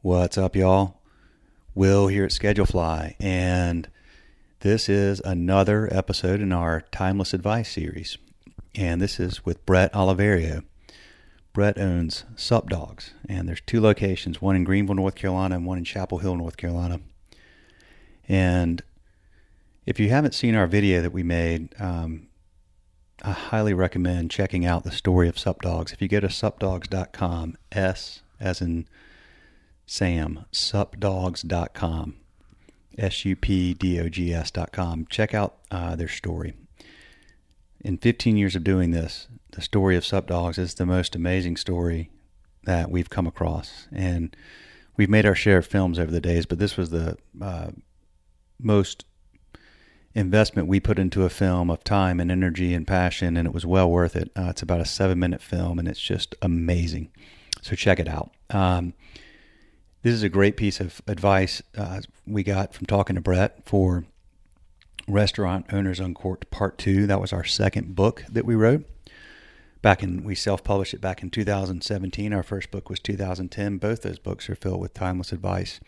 What's up, y'all? Will here at Schedulefly, and this is another episode in our Timeless Advice series. And this is with Bret Oliverio. Bret owns Sup Dogs, and there's two locations, one in Greenville, North Carolina, and one in Chapel Hill, North Carolina. And if you haven't seen our video that we made, I highly recommend checking out the story of Sup Dogs. If you go to supdogs.com, S as in Sam, supdogs.com, supdogs.com. Check out their story. In 15 years of doing this, the story of Sup Dogs is the most amazing story that we've come across. And we've made our share of films over the days, but this was the most investment we put into a film of time and energy and passion, and it was well worth it. It's about a 7-minute film, and it's just amazing. So check it out. This is a great piece of advice we got from talking to Bret for Restaurant Owners Uncorked Part 2. That was our second book that we wrote. We self-published it back in 2017. Our first book was 2010. Both those books are filled with timeless advice.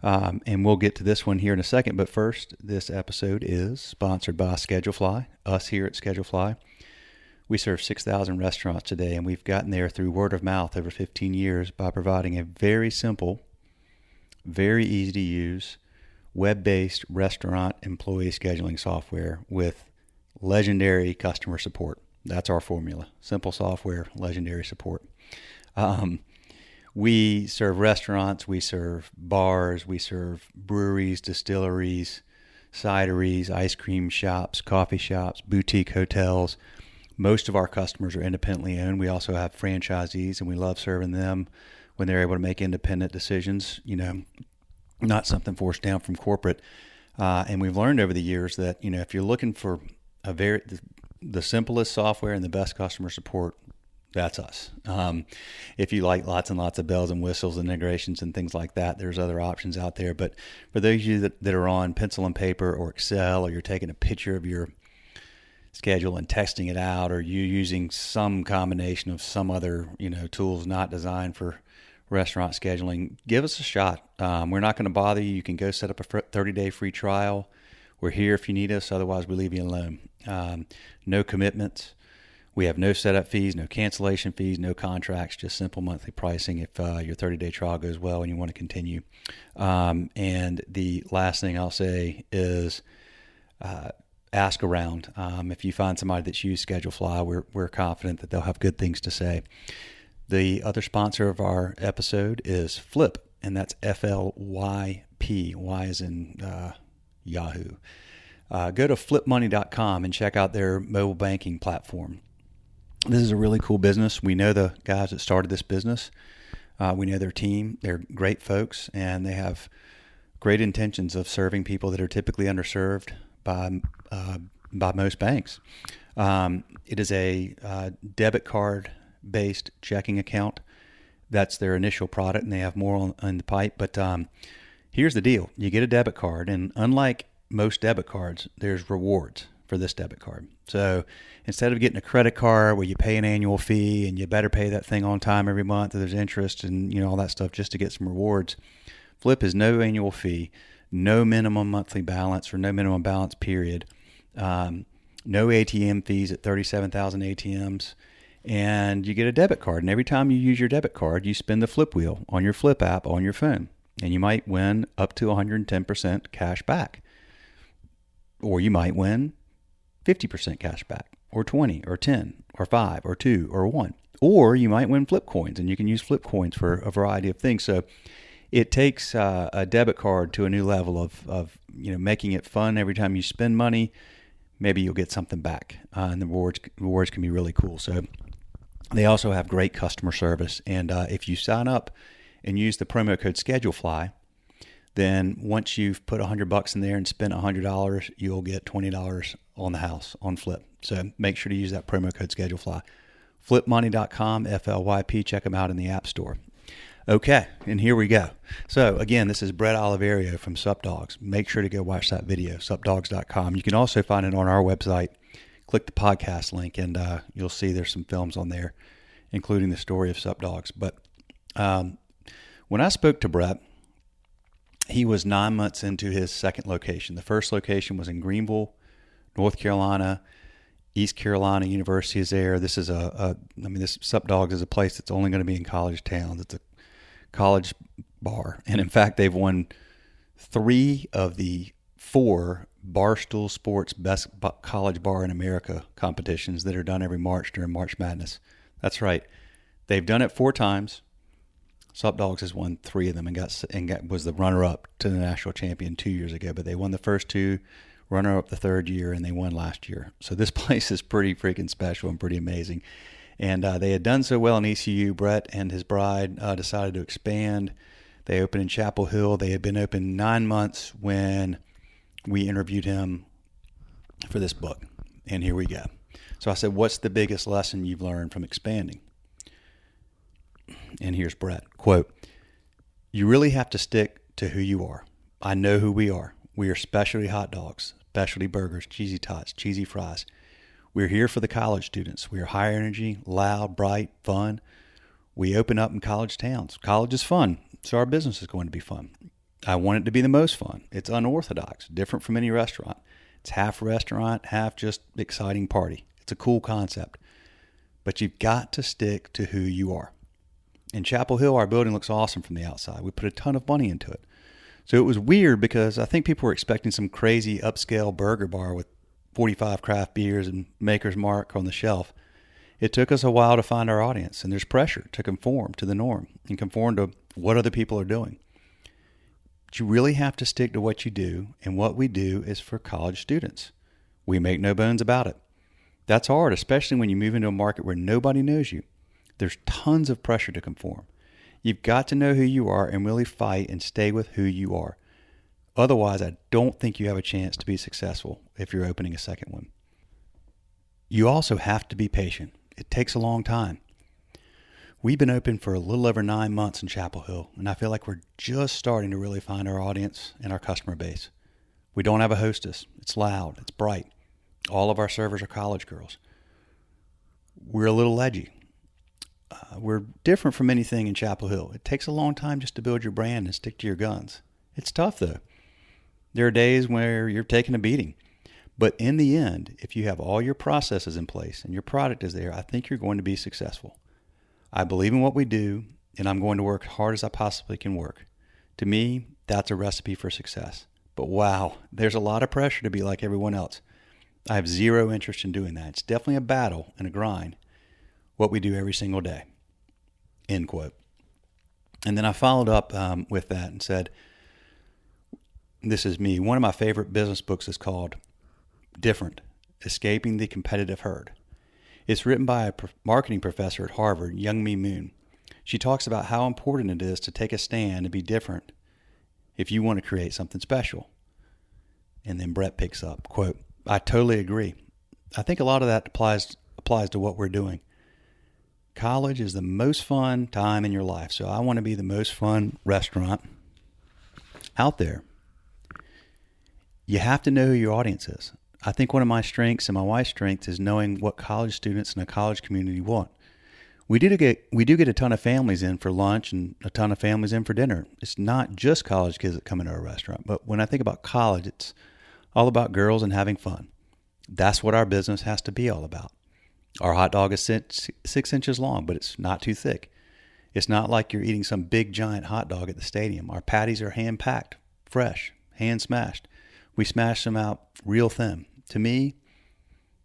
And we'll get to this one here in a second. But first, this episode is sponsored by Schedulefly, us here at Schedulefly. We serve 6,000 restaurants today, and we've gotten there through word of mouth over 15 years by providing a very simple, very easy to use, web-based restaurant employee scheduling software with legendary customer support. That's our formula. Simple software, legendary support. We serve restaurants, we serve bars, we serve breweries, distilleries, cideries, ice cream shops, coffee shops, boutique hotels. Most of our customers are independently owned. We also have franchisees, and we love serving them when they're able to make independent decisions, not something forced down from corporate. And we've learned over the years that, if you're looking for the simplest software and the best customer support, that's us. If you like lots and lots of bells and whistles and integrations and things like that, there's other options out there. But for those of you that are on pencil and paper or Excel, or you're taking a picture of your schedule and texting it out, or you using some combination of some other tools not designed for restaurant scheduling, give us a shot. We're not going to bother you. You can go set up a 30-day free trial. We're here if you need us. Otherwise, we leave you alone. No commitments. We have no setup fees, no cancellation fees, no contracts, just simple monthly pricing if your 30-day trial goes well and you want to continue. And the last thing I'll say is ask around. If you find somebody that's used Schedulefly, we're confident that they'll have good things to say. The other sponsor of our episode is Flip, and that's FLYP. Y is in Yahoo. Go to flipmoney.com and check out their mobile banking platform. This is a really cool business. We know the guys that started this business. We know their team. They're great folks, and they have great intentions of serving people that are typically underserved by most banks. It is a debit card-based checking account. That's their initial product, and they have more on the pipe. But here's the deal. You get a debit card, and unlike most debit cards, there's rewards for this debit card. So instead of getting a credit card where you pay an annual fee and you better pay that thing on time every month, there's interest and all that stuff just to get some rewards, Flip is no annual fee, no minimum monthly balance or no minimum balance period, no ATM fees at 37,000 ATMs, and you get a debit card. And every time you use your debit card, you spin the Flip wheel on your Flip app on your phone, and you might win up to 110% cash back. Or you might win 50% cash back, or 20, or 10, or 5, or 2, or 1. Or you might win Flip coins, and you can use Flip coins for a variety of things. So it takes a debit card to a new level of making it fun. Every time you spend money, maybe you'll get something back, and the rewards can be really cool. So they also have great customer service, and if you sign up and use the promo code SCHEDULEFLY, then once you've put $100 in there and spent $100, you'll get $20 on the house on Flip. So make sure to use that promo code SCHEDULEFLY. Flipmoney.com, FLYP. Check them out in the App Store. Okay, and here we go. So again, this is Bret Oliverio from Sup Dogs. Make sure to go watch that video, supdogs.com. You can also find it on our website. Click the podcast link, and you'll see there's some films on there, including the story of Sup Dogs. But When I spoke to Bret, he was 9 months into his second location. The first location was in Greenville, North Carolina. East Carolina University is there. This is this Sup Dogs is a place that's only going to be in college towns. It's a college bar. And in fact, they've won 3 of the 4 Barstool Sports Best College Bar in America competitions that are done every March during March Madness. That's right. They've done it 4 times. Sup Dogs has won 3 of them and was the runner-up to the national champion 2 years ago. But they won the first 2, runner-up the 3rd year, and they won last year. So this place is pretty freaking special and pretty amazing. And they had done so well in ECU. Bret and his bride decided to expand. They opened in Chapel Hill. They had been open 9 months when we interviewed him for this book. And here we go. So I said, what's the biggest lesson you've learned from expanding? And here's Bret. Quote, "You really have to stick to who you are. I know who we are. We are specialty hot dogs, specialty burgers, cheesy tots, cheesy fries. We're here for the college students. We are high energy, loud, bright, fun. We open up in college towns. College is fun, so our business is going to be fun. I want it to be the most fun. It's unorthodox, different from any restaurant. It's half restaurant, half just exciting party. It's a cool concept. But you've got to stick to who you are. In Chapel Hill, our building looks awesome from the outside. We put a ton of money into it. So it was weird because I think people were expecting some crazy upscale burger bar with 45 craft beers and Maker's Mark on the shelf. It took us a while to find our audience, and there's pressure to conform to the norm and conform to what other people are doing. But you really have to stick to what you do, and what we do is for college students. We make no bones about it. That's hard, especially when you move into a market where nobody knows you. There's tons of pressure to conform. You've got to know who you are and really fight and stay with who you are. Otherwise, I don't think you have a chance to be successful if you're opening a second one. You also have to be patient. It takes a long time. We've been open for a little over 9 months in Chapel Hill, and I feel like we're just starting to really find our audience and our customer base. We don't have a hostess. It's loud. It's bright. All of our servers are college girls. We're a little edgy. We're different from anything in Chapel Hill. It takes a long time just to build your brand and stick to your guns. It's tough, though. There are days where you're taking a beating. But in the end, if you have all your processes in place and your product is there, I think you're going to be successful. I believe in what we do, and I'm going to work as hard as I possibly can work. To me, that's a recipe for success. But wow, there's a lot of pressure to be like everyone else. I have zero interest in doing that. It's definitely a battle and a grind, what we do every single day. End quote. And then I followed up with that and said, this is me. One of my favorite business books is called Different, Escaping the Competitive Herd. It's written by a marketing professor at Harvard, Youngmi Moon. She talks about how important it is to take a stand and be different if you want to create something special. And then Bret picks up, quote, "I totally agree. I think a lot of that applies to what we're doing. College is the most fun time in your life, so I want to be the most fun restaurant out there. You have to know who your audience is. I think one of my strengths and my wife's strength is knowing what college students and a college community want. We do get a ton of families in for lunch and a ton of families in for dinner. It's not just college kids that come into our restaurant, but when I think about college, it's all about girls and having fun. That's what our business has to be all about. Our hot dog is 6 inches long, but it's not too thick. It's not like you're eating some big giant hot dog at the stadium. Our patties are hand-packed, fresh, hand-smashed. We smash them out real thin. To me,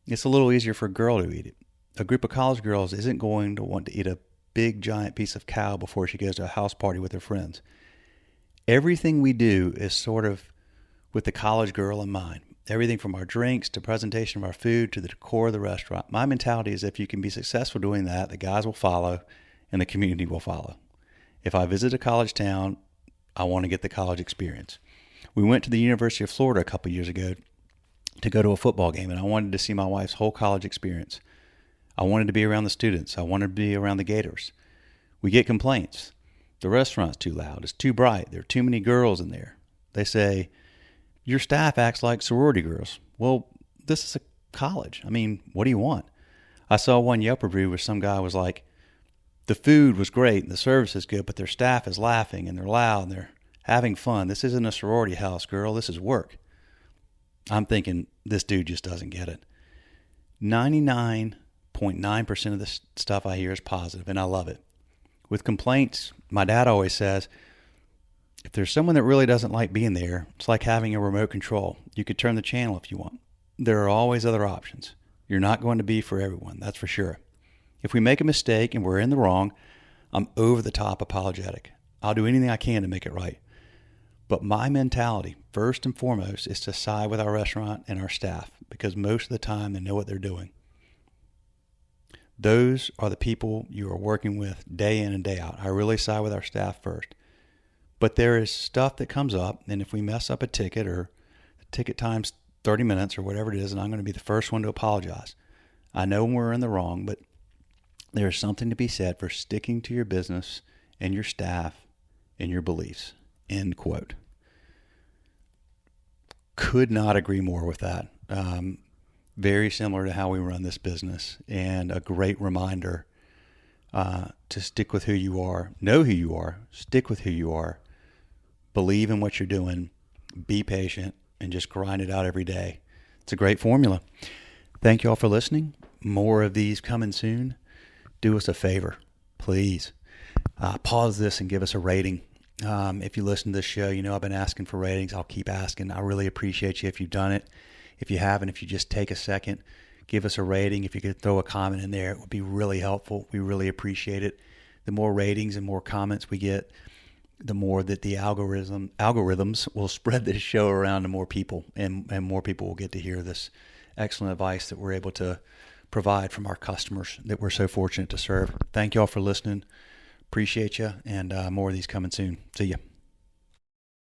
it's a little easier for a girl to eat it. A group of college girls isn't going to want to eat a big giant piece of cow before she goes to a house party with her friends. Everything we do is sort of with the college girl in mind. Everything from our drinks to presentation of our food to the decor of the restaurant. My mentality is if you can be successful doing that, the guys will follow and the community will follow. If I visit a college town, I want to get the college experience. We went to the University of Florida a couple years ago to go to a football game, and I wanted to see my wife's whole college experience. I wanted to be around the students. I wanted to be around the Gators. We get complaints. The restaurant's too loud. It's too bright. There are too many girls in there. They say, your staff acts like sorority girls. Well, this is a college. I mean, what do you want? I saw one Yelp review where some guy was like, the food was great and the service is good, but their staff is laughing and they're loud and they're having fun. This isn't a sorority house, girl. This is work. I'm thinking this dude just doesn't get it. 99.9% of the stuff I hear is positive, and I love it. With complaints, my dad always says, if there's someone that really doesn't like being there, it's like having a remote control. You could turn the channel if you want. There are always other options. You're not going to be for everyone, that's for sure. If we make a mistake and we're in the wrong, I'm over the top apologetic. I'll do anything I can to make it right. But my mentality, first and foremost, is to side with our restaurant and our staff because most of the time they know what they're doing. Those are the people you are working with day in and day out. I really side with our staff first. But there is stuff that comes up, and if we mess up a ticket or the ticket time's 30 minutes or whatever it is, and I'm going to be the first one to apologize. I know we're in the wrong, but there's something to be said for sticking to your business and your staff and your beliefs. End quote. Could not agree more with that. Very similar to how we run this business, and a great reminder to stick with who you are, know who you are, stick with who you are, believe in what you're doing, be patient, and just grind it out every day. It's a great formula. Thank you all for listening. More of these coming soon. Do us a favor, please. Pause this and give us a rating. If you listen to this show, you know I've been asking for ratings. I'll keep asking. I really appreciate you if you've done it. If you haven't, if you just take a second, give us a rating. If you could throw a comment in there, it would be really helpful. We really appreciate it. The more ratings and more comments we get, the more that the algorithms will spread this show around to more people, and more people will get to hear this excellent advice that we're able to provide from our customers that we're so fortunate to serve. Thank you all for listening. Appreciate you, and more of these coming soon. See ya.